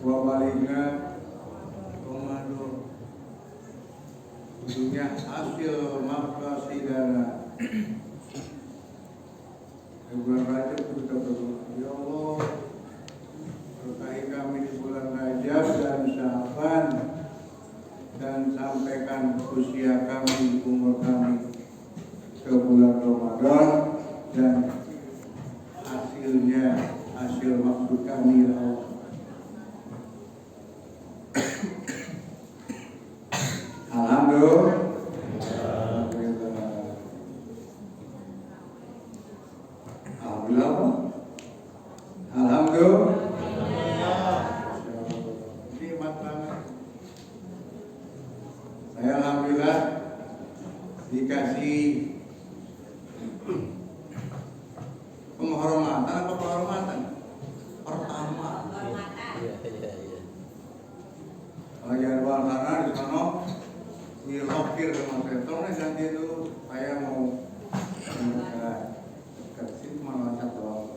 wabaliknya Ramadan ujungnya hasil maqasidana. Bulan Rajab kita berdoa, ya Allah berkahi kami di bulan Rajab dan Sya'ban, dan sampaikan usia kami, umur kami ke bulan Ramadan, dan hasilnya hasil maksud kami, ya Allah. Alhamdulillah. Nikmat banget. Saya alhamdulillah dikasih penghormatan apa penghormatan pertama. Kalau jangan luar sana di sana dilokir sama saya, tolong ganti dulu, saya mau ke situ malah doang.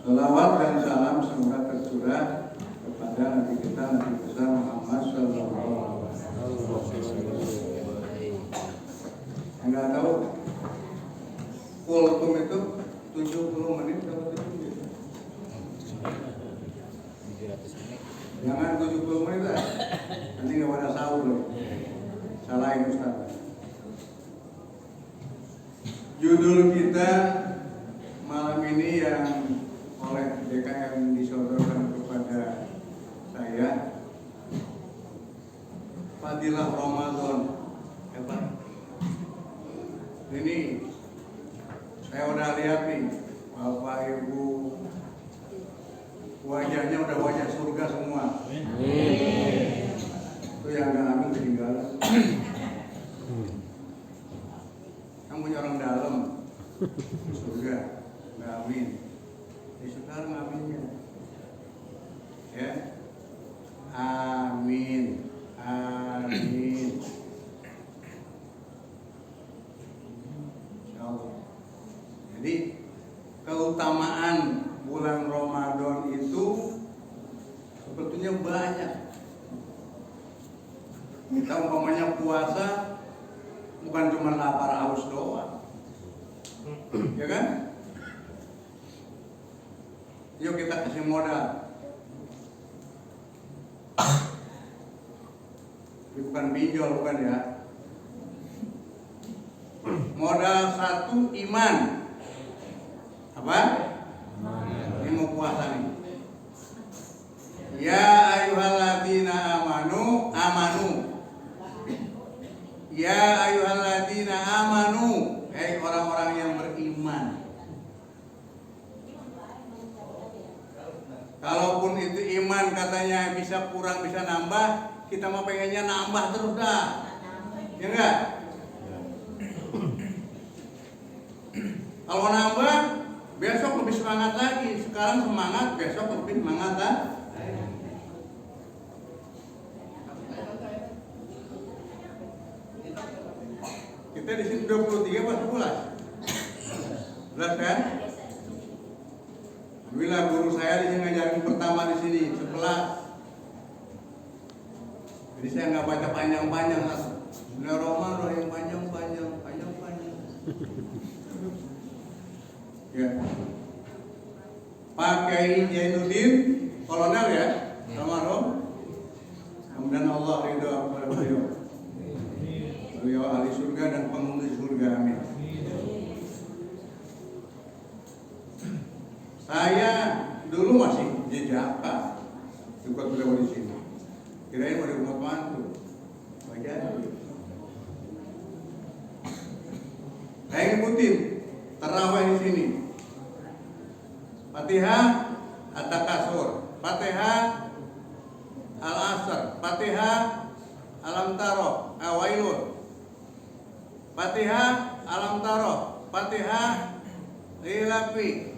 Salawat dan salam semoga tercurah kepada Nabi kita, Nabi besar Muhammad Sallallahu Alaihi Wasallam. Enggak tahu kultum itu 70 menit kalau itu. Jangan 70 menit lah, nanti nggak pada sahur loh. Salahin Ustaz. Judul kita malam ini yang oleh DKM disodorkan kepada saya, Fadilah Ramadan. Hebat. Ini saya udah lihat nih, Bapak Ibu, wajahnya udah wajah surga semua. Itu yang gak amin ketinggalan. Yang punya orang dalam surga, gak amin. Sekarang aminnya, ya, amin, amin. Insyaallah. Jadi keutamaan bulan Ramadan itu sebetulnya banyak. Kita umpamanya puasa bukan cuma lapar haus doang, ya kan? Yuk kita kasih modal. Ini bukan pinjol, bukan ya. Modal satu iman. Apa? Ini mau puasa nih. Ya ayyuhalladzina amanu. Ya ayyuhalladzina amanu. Hei orang-orang yang beriman. Kalaupun itu iman katanya bisa kurang bisa nambah, kita mau pengennya nambah terus dah, ya enggak? Kalau nambah, besok lebih semangat lagi. Sekarang semangat, besok lebih semangat lah. Kita di sini 23 apa 11? 11 kan? Alhamdulillah guru saya di sini ngajarin pertama di sini 11. Jadi saya nggak baca panjang-panjang, Bismillahirrahmanirrahim panjang-panjang. Ya. Pak Kiai Jainuddin, kolonel ya, almarhum. Kemudian Allah ridho kepada beliau. Beliau ahli surga dan penghuni surga, amin. Saya dulu masih jejaka ikut beliau di sini. Kirain mau di rumah mantu. Wajar. Saya ngikutin tarawih di sini. Fatihah At-Takasur, Fatihah Al-Asr, Fatihah Alam Taro, Awailun, Fatihah Alam Taro, Fatihah Lilafi,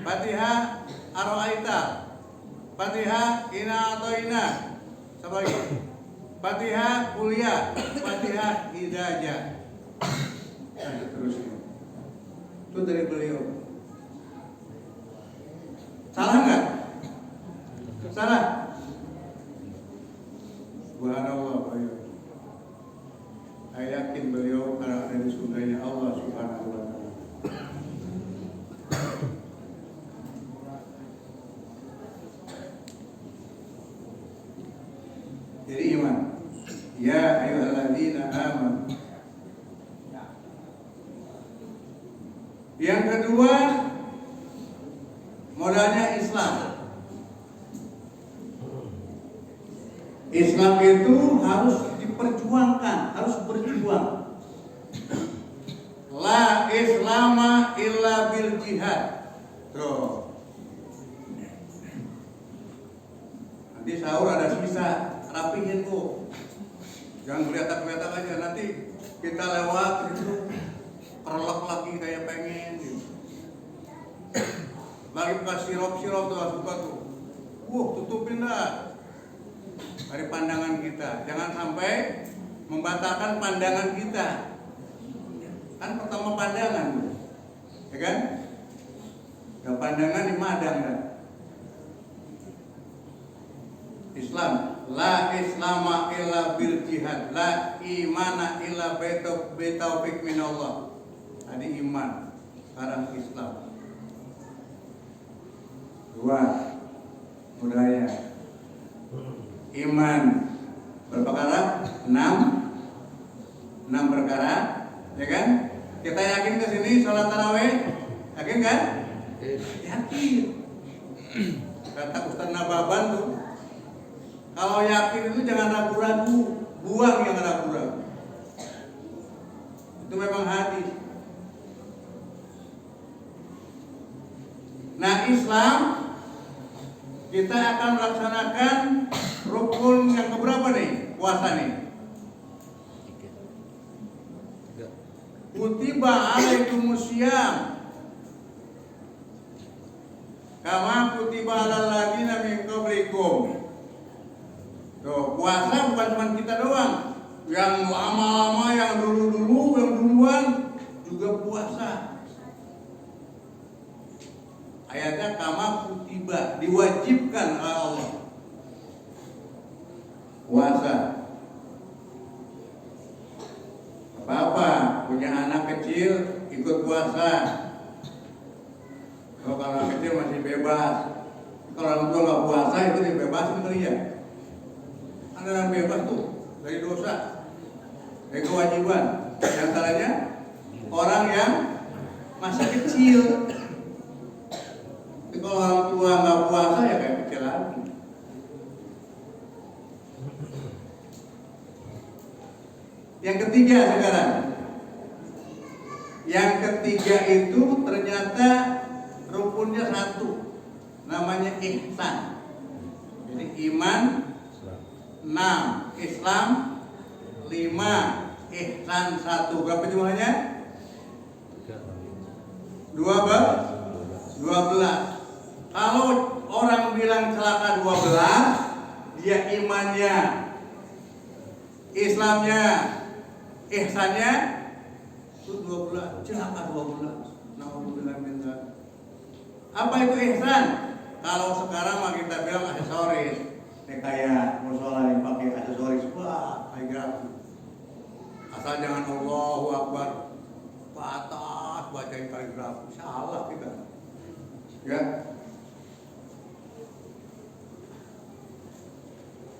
Fatihah Ar-Ra'aita, Fatihah Inna Atoina, sebagai Fatihah Kuliah, Fatihah Hidayah. Dan seterusnya. Itu dari beliau. Salah nggak? Salah. Subhanallah, Pak. Saya yakin beliau karena ada di surganya Allah Subhanahu wa Ta'ala. Jadi iman. Ya ayyuhalladzina amanu. Yang kedua, modalnya Islam. Islam itu harus diperjuangkan, harus berjuang. La islama illa bil jihad. Tuh. Nanti sahur ada sisa, rapihin Bu. Jangan kelihatan-kelihatan aja, nanti kita lewat itu perlek lagi kayak pengen gitu. Lagi kasih sirup-sirup tuh suka tuh. Tutupin dah dari pandangan kita. Jangan sampai membatalkan pandangan kita. Kan pertama pandangan tuh. Ya kan? Ya pandangan di madang kan. Islam, la islama illa bil jihad, la imana illa bitaufiq minallah. Tadi iman, sekarang Islam. Dua, budaya. Iman berapa perkara? 6 perkara, ya kan? Kita yakin ke sini sholat tarawih, yakin kan? Yakin. Kata Ustaz Nababan tuh, kalau yakin itu jangan ragu-ragu, buang yang ragu-ragu. Itu memang hadis. Nah, Islam kita akan melaksanakan rukun yang keberapa nih? Puasa nih. Kutiba alaikumusiyam kama kutiba alal ladzina min qablikum. Tuh, puasa bukan cuma kita doang. Yang lama-lama, yang dulu-dulu, yang duluan juga puasa. Ayatnya kama kutiba, diwajibkan oleh Allah. Puasa. Apa-apa, punya anak kecil ikut puasa. Kalau anak kecil masih bebas. Kalau orang tua nggak puasa itu dibebasin kali ya. Ada yang bebas tuh dari dosa, dari kewajiban. Di antaranya orang yang masih kecil. Tapi kalau orang tua nggak puasa ya kayak kecil lagi. Yang ketiga sekarang, yang ketiga itu ternyata rukunnya satu, namanya ihsan. Jadi iman 6, Islam 5, ihsan 1. Berapa jumlahnya? 12. Kalau orang bilang celaka 12, dia imannya, Islamnya, ihsannya itu 12, celaka 12. Nauzubillah min dzalik. Apa itu ihsan? Kalau sekarang mah kita bilang aksesoris. Kayak musola yang pakai aksesoris, wah, kayak grafis. Asal jangan Allahu Akbar ke atas bacain kaligrafi, salah kita. Ya.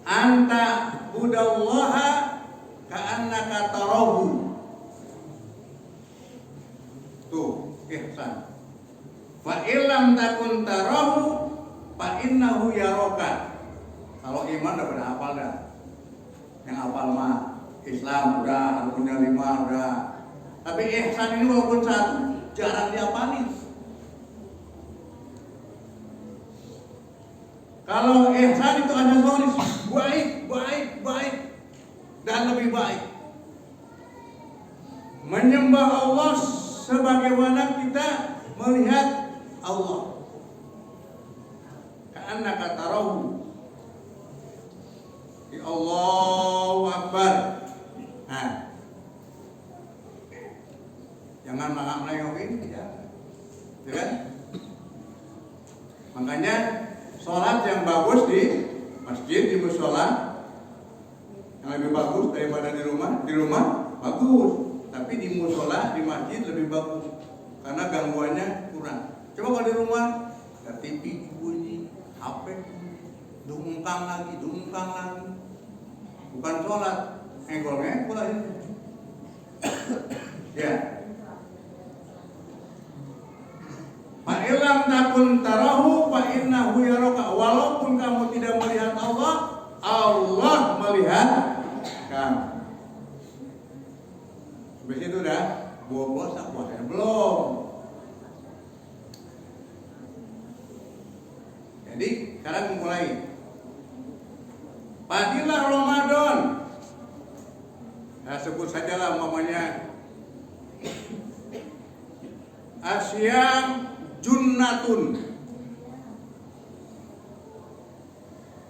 Anta budallaha ka'annaka tarahu. Tuh, ihsan. Fa illam takun tarahu fa innahu yaraka. Kalau iman udah pada hafal dah. Yang hafal mah Islam udah, rukunnya 5 udah. Tapi ihsan ini walaupun satu jarang dihafalin. Kalau ihsan itu ada tulis baik dan lebih baik. Menyembah Allah sebagaimana kita melihat Allah. Ka'annaka tarahu. Allahu Akbar. Nah, jangan melengok-melengok ya. Ya kan? Makanya sholat yang bagus di masjid, di musola yang lebih bagus daripada di rumah bagus, tapi di musola, di masjid lebih bagus karena gangguannya kurang. Coba kalau di rumah ada TV bunyi, HP dungkang lagi, bukan sholat, ngegol aja. Ya. Fa'ilam takun tarahu fa innahu yaraka. Walaupun kamu tidak melihat Allah, Allah melihat kamu. Habis itu udah bobo puasanya belum. Jadi sekarang mulai. Fadilah Ramadan. Nah, sebut sajalah umpamanya Asyam Junnatun.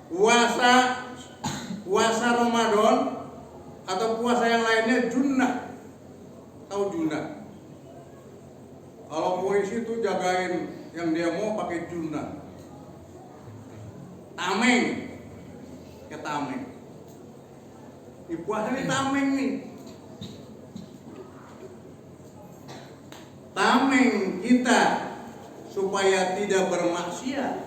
Puasa Ramadan atau puasa yang lainnya junnah. Tahu junnah? Kalau polisi itu jagain yang dia mau pakai junnah. Tameng. Ya tameng. Di puasa ini tameng nih. Tameng kita supaya tidak bermaksiat.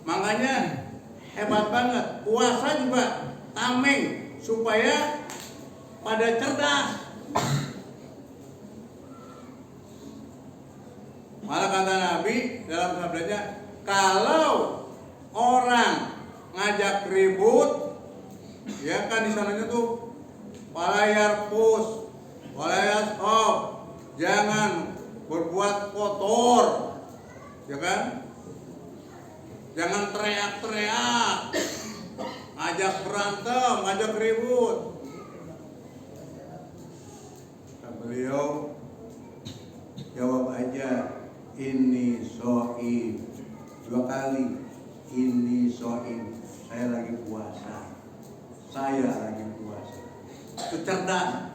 Makanya hebat banget. Puasa juga tameng supaya pada cerdas. Malah kata Nabi dalam sabdanya, kalau orang ngajak ribut, ya kan di sananya tuh walayar pus, walayar stop, jangan berbuat kotor, ya kan? Jangan teriak-teriak, ngajak berantem, ngajak ribut. Kata beliau jawab aja, ini so'im. 2 kali, ini so'im. Saya lagi puasa. Saya lagi puasa. Itu cerdas.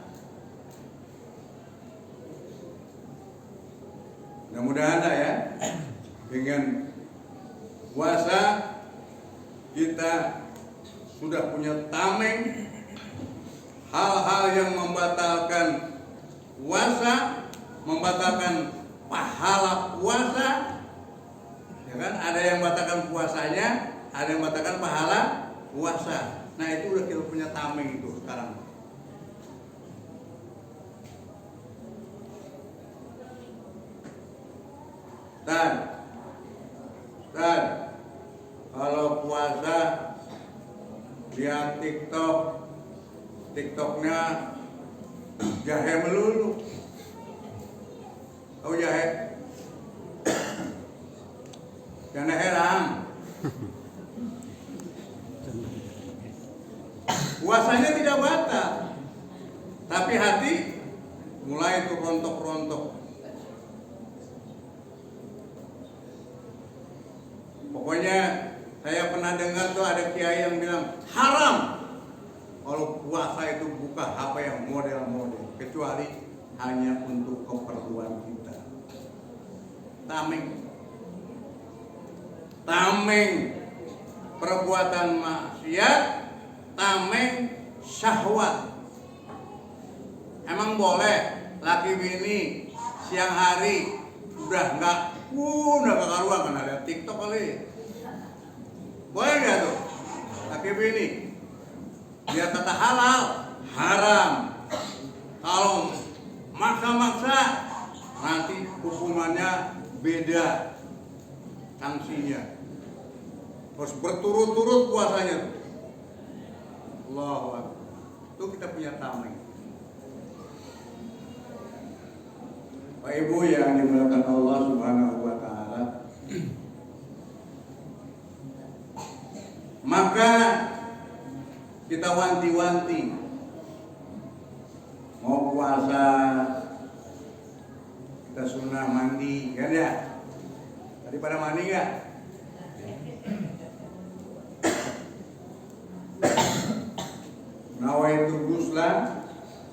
Mudah-mudahan ya, dengan puasa kita sudah punya tameng, hal-hal yang membatalkan puasa, membatalkan pahala puasa, ya kan? Ada yang membatalkan puasanya, ada yang membatalkan pahala puasa. Nah itu udah kita punya tameng itu sekarang. Dan kalau puasa lihat TikToknya jahe melulu. Tahu jahe? Jangan heran. Puasanya tidak batal, tapi hati mulai tuh rontok-rontok. Pokoknya saya pernah dengar tuh ada kiai yang bilang haram kalau puasa itu buka HP yang model-model, kecuali hanya untuk keperluan kita. Tameng perbuatan maksiat, tameng syahwat. Emang boleh laki bini siang hari udah kekaruan kan ada TikTok kali. Boleh nggak tuh laki bini? Dia kata halal, haram. Kalau maksa-maksa nanti hukumannya beda, sanksinya. Harus berturut-turut puasanya. Allahu Akbar. Itu kita punya tameng. Pak Ibu yang dimuliakan Allah Subhanahu wa taala. Maka kita wanti-wanti mau puasa kita sunnah mandi kan ya? Tadi pada mandi enggak? Nawaitu ghuslan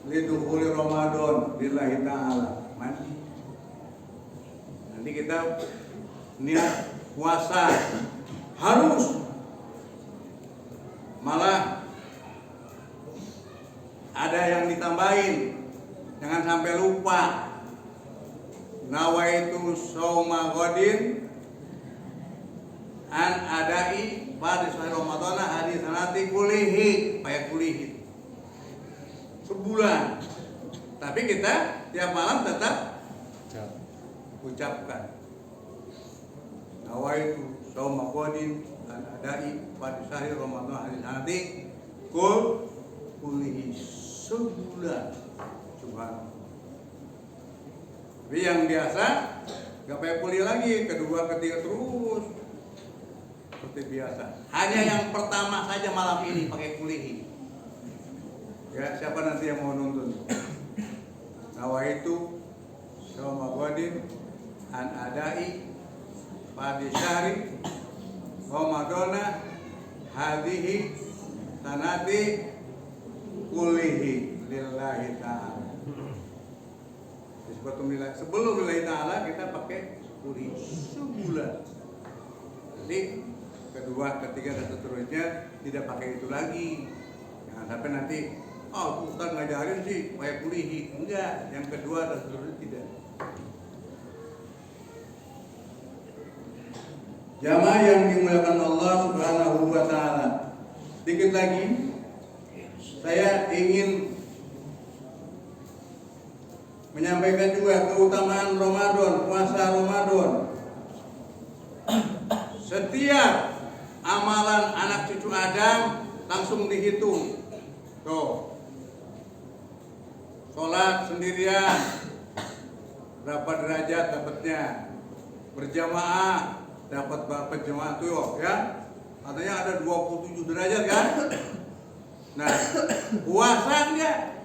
lidukhuli Ramadan lillahi ta'ala. Mandi. Jadi kita niat puasa harus, malah ada yang ditambahin, jangan sampai lupa. Nawaitu shauma ghadin an adai pada sahur Ramadan hadis sanati kulihi, payah kulihi sebulan. Tapi kita tiap malam tetap ucapkan nawaitu shauma ghadin an adai pada sahur Ramadan hadis sanati kulihi sebulan. Subhanallah. Tapi yang biasa gak pakai kuliah lagi, kedua, ketiga terus seperti biasa. Hanya yang pertama saja malam ini pakai kuliah. Ya, siapa nanti yang mau nuntun? Nawaitu shauma ghadin an adai pada syahri Ramadana hadhihi sanati kulihi lillahi ta'ala. Sebelum lillahi ta'ala kita pakai kuliah sebulan. Jadi kedua, ketiga dan seterusnya tidak pakai itu lagi. Jangan sampai nanti Ustaz ngajarin sih pakai kuliah. Enggak, yang kedua dan seterusnya tidak. Jamaah yang dimuliakan Allah Subhanahu wa taala. Dikit lagi saya ingin menyampaikan juga keutamaan Ramadan, puasa Ramadan. Setiap amalan anak cucu Adam langsung dihitung. Tuh, sholat sendirian berapa derajat dapatnya, berjamaah dapat berapa jamaah tuh ya, katanya ada 27 derajat kan. Nah, puasa enggak?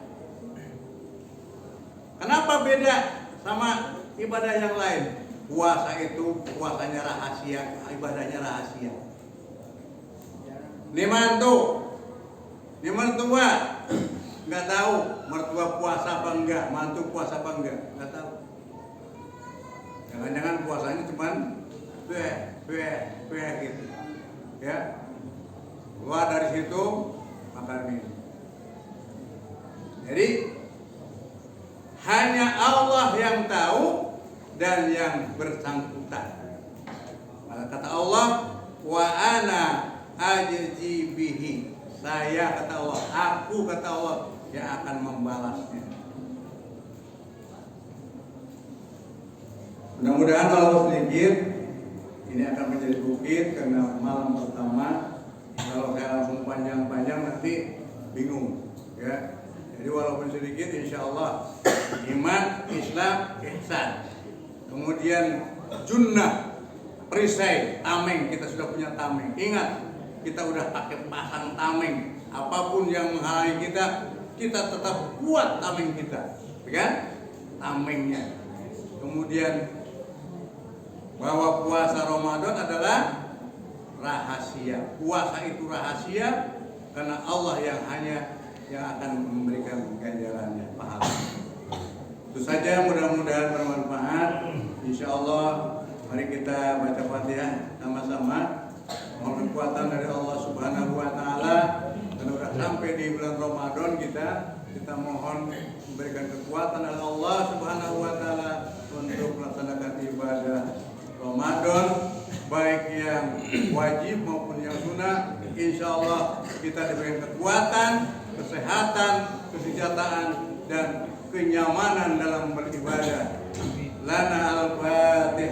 Kenapa beda sama ibadah yang lain? Puasa itu puasanya rahasia, ibadahnya rahasia. Ini mertua nggak tahu mertua puasa apa enggak, mantu puasa apa enggak, nggak tahu. Jangan-jangan puasanya cuman gitu, ya. Keluar dari situ makan minum. Jadi hanya Allah yang tahu dan yang bersangkutan. Maka kata Allah, wa ana ajzi bihi. Saya kata Allah, aku kata Allah yang akan membalasnya. Mudah-mudahan kalau sedikit ini akan menjadi bukit karena malam pertama. Kalau saya langsung panjang-panjang nanti bingung, ya. Jadi walaupun sedikit, insya Allah iman, Islam, ihsan. Kemudian junnah, perisai, tameng, kita sudah punya tameng. Ingat, kita udah pakai pasang tameng. Apapun yang menghalangi kita tetap kuat tameng kita, kan? Tamengnya. Kemudian bahwa puasa Ramadan adalah rahasia. Puasa itu rahasia karena Allah yang akan memberikan ganjarannya, pahala. Itu saja, mudah-mudahan bermanfaat. Insya Allah mari kita baca Fatihah sama-sama. Mohon kekuatan dari Allah Subhanahu wa taala. Dan sudah sampai di bulan Ramadan kita mohon memberikan kekuatan dari Allah Subhanahu wa taala untuk melaksanakan ibadah Ramadan, baik yang wajib maupun yang sunnah. Insya Allah kita diberikan kekuatan, kesehatan, kesejahteraan dan kenyamanan dalam beribadah. Lana al-Fatihah.